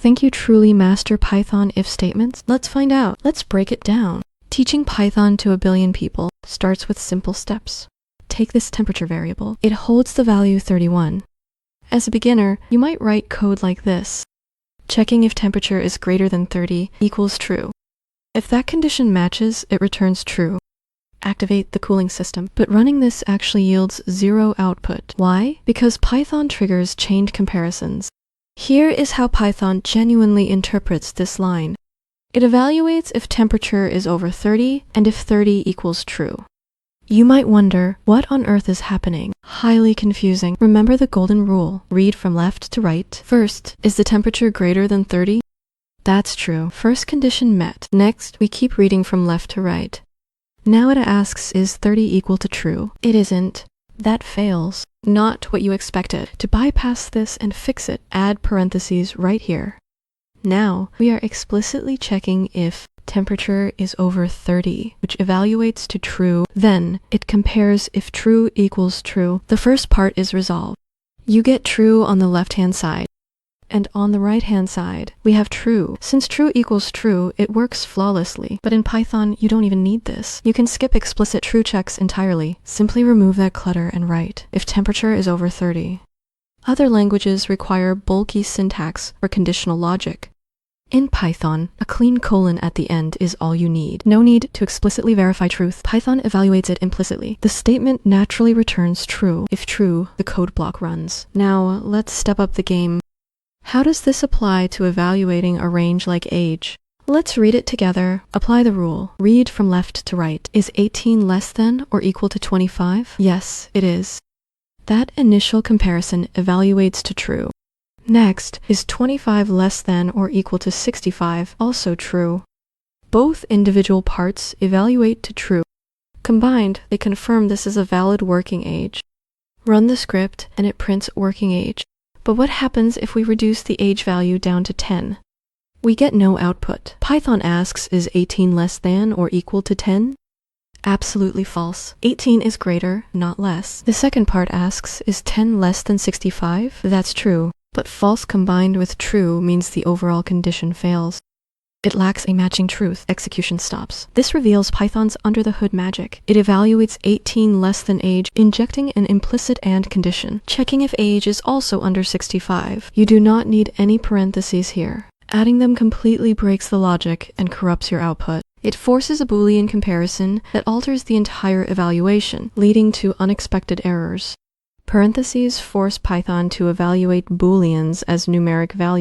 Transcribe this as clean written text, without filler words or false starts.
Think you truly master Python if statements? Let's find out. Let's break it down. Teaching Python to a billion people starts with simple steps. Take this temperature variable. It holds the value 31. As a beginner, you might write code like this. Checking if temperature is greater than 30 equals true. If that condition matches, it returns true. Activate the cooling system. But running this actually yields 0 output. Why? Because Python triggers chained comparisons. Here is how Python genuinely interprets this line. It evaluates if temperature is over 30 and if 30 equals true. You might wonder, what on earth is happening? Highly confusing. Remember the golden rule. Read from left to right. First, is the temperature greater than 30? That's true. First condition met. Next, we keep reading from left to right. Now it asks, is 30 equal to true? It isn't. That fails. Not what you expected. To bypass this and fix it, add parentheses right here. Now, we are explicitly checking if temperature is over 30, which evaluates to true. Then, it compares if true equals true. The first part is resolved. You get true on the left-hand side. And on the right-hand side, we have true. Since true equals true, it works flawlessly. But in Python, you don't even need this. You can skip explicit true checks entirely. Simply remove that clutter and write, if temperature is over 30. Other languages require bulky syntax or conditional logic. In Python, a clean colon at the end is all you need. No need to explicitly verify truth. Python evaluates it implicitly. The statement naturally returns true. If true, the code block runs. Now, let's step up the game. How does this apply to evaluating a range like age? Let's read it together. Apply the rule. Read from left to right. Is 18 less than or equal to 25? Yes, it is. That initial comparison evaluates to true. Next, is 25 less than or equal to 65? Also true. Both individual parts evaluate to true. Combined, they confirm this is a valid working age. Run the script and it prints working age. But what happens if we reduce the age value down to 10? We get no output. Python asks, is 18 less than or equal to 10? Absolutely false. 18 is greater, not less. The second part asks, is 10 less than 65? That's true. But false combined with true means the overall condition fails. It lacks a matching truth. Execution stops. This reveals Python's under-the-hood magic. It evaluates 18 less than age, injecting an implicit AND condition, checking if age is also under 65. You do not need any parentheses here. Adding them completely breaks the logic and corrupts your output. It forces a Boolean comparison that alters the entire evaluation, leading to unexpected errors. Parentheses force Python to evaluate Booleans as numeric values.